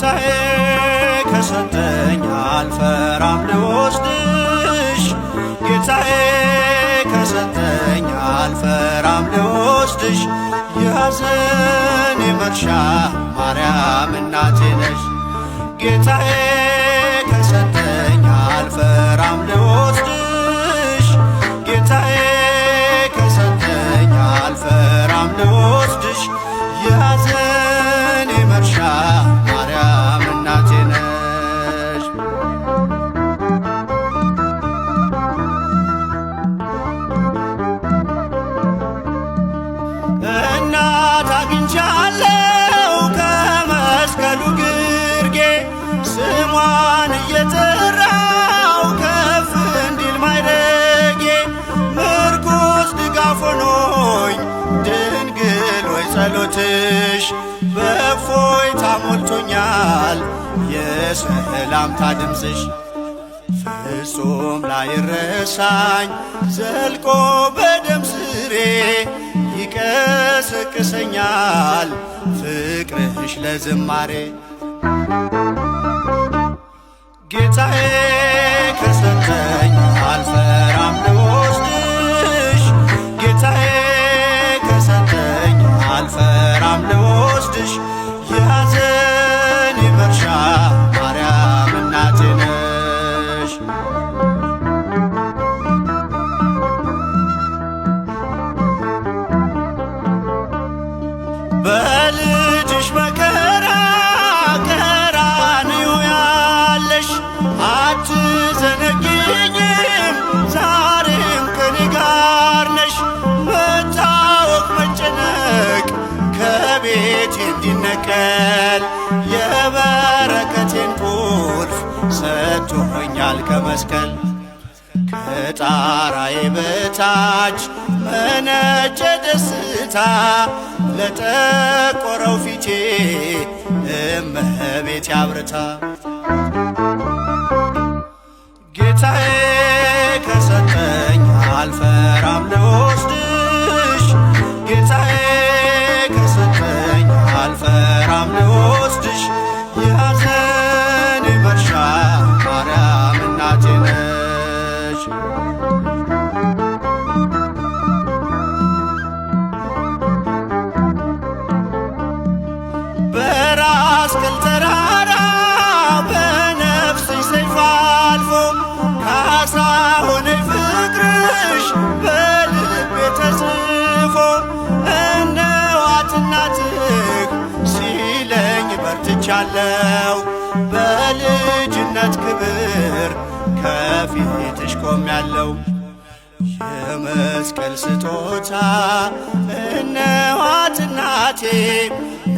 ጌታዬ ከሰጠኝ አልፈራም ልወስድሽ ጌታዬ ከሰጠኝ አልፈራም ልወስድሽ የሐዘኔ መርሻ ማርያም እናቴ ነሽ ጌታዬ ከሰጠኝ አልፈራም ልወስድሽ ጌታዬ ከሰጠኝ አልፈራም ልወስድሽ የሐዘኔ መርሻ ማርያም እናቴ ነሽ። እናት አግኝቻለሁ ከመስቀሉ ግርጌ ስሟን እየጠራው ከፍ እንዲል ማይረጌ ምርኩዝ ድጋፍ ሆኖኝ ድንግል ወይ ጸሎትሽ በእፎይታ ሞልቶኛል የሰላምታ ድምፅሽ ፍጹም ላይረሳኝ ዘልቆ በደም ስሬ ይቀሰቅሰኛል ፍቅርሽ ለዝማሬ ጌታዬ ከሰጠኝ አልፈራም ልወስድሽ ጌታዬ ከሰጠኝ አልፈራም ልወስድሽ የሐዘኔ መርሻ ማርያም እናቴ ነሽ። በልጅሽ መከራ ቀራንዮ ያለሽ አትዘነጊኝም ዛሬም ከኔ ጋር ነሽ መታወቅ መጨነቅ ከቤቴ እንዲነቀል የበረከቴን ቁልፍ ሰጥቶኛል ከመስቀል ከጣራዬ በታች መነጨ ደስታ ለጠቆረው ፊቴ እመቤቴ አብርታ ጌታዬ ከሰጠኝ አልፈራም ልወስድሽ ጌታዬ ከሰጠኝ አልፈራም ልወስድሽ የሐዘኔ መርሻ ማርያም እናቴ ነሽ። በራስ ቅል ተራራ በነፍስሽ ሰይፍ አልፎ ካሳ ሆነኝ ፍቅርሽ በልቤ ተጽፎ እነዋት እናትህ ሲለኝ በርትቻለሁ በልጅነት ክብር ከፊትሽ ቆሜያለሁ የመስቀል ስጦታ እነዋት እናቴ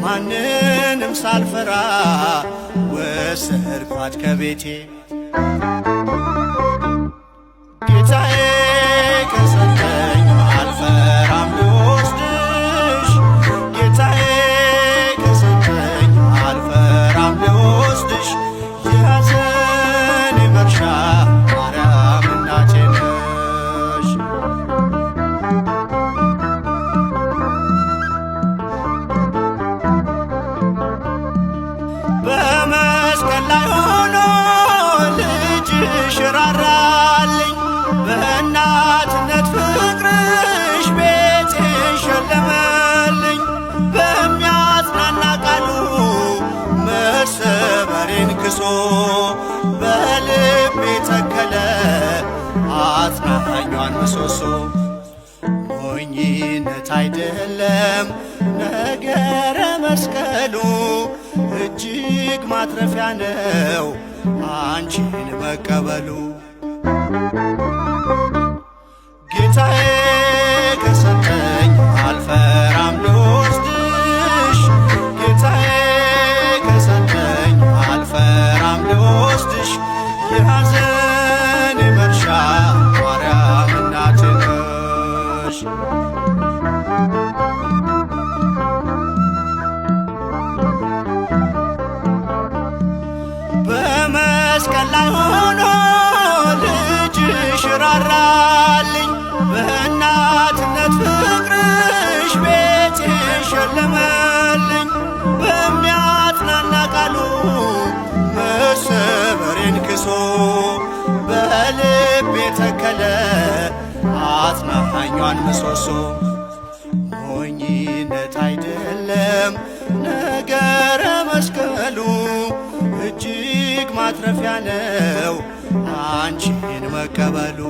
ማንንም ሳልፈራ ወሰድኳት ከቤቴ ጌታዬ ከሰጠኝ አልፈራም ልወስድሽ ጌታዬ ከሰጠኝ አልፈራም ልወስድሽ የሐዘኔ መርሻ ማርያም እናቴ ነሽ። በመስቀል ላይ ሆኖ ልጅሽ ራራልኝ በእናትነት ፍቅርሽ ቤቴን ሸለመልኝ በሚያጽናና ቃሉ መሰበሬን ክሶ በልቤ ተከለ አጽናኟን ምሰሶ ሞኝነት አይደለም ነገረ መስቀሉ እጅግ ማትረፊያ ነው አንቺን መቀበሉ ጌታዬ ከሰጠኝ አልፈራም ልወስድሽ ጌታዬ ከሰጠኝ አልፈራም ልወስድሽ የሐዘኔ መርሻ ማርያም እናቴ ነሽ። በመስቀል ላይ ሆኖ ልጅሽ ራራልኝ በእናትነት ፍቅርሽ ቤቴን ሸለመልኝ በሚያጽናና ቃሉ ተከለ አጽናኟን ምሰሶ። ሞኝነት አይደለም ነገረ መስቀሉ እጅግ ማትረፊያ ነው አንቺን መቀበሉ።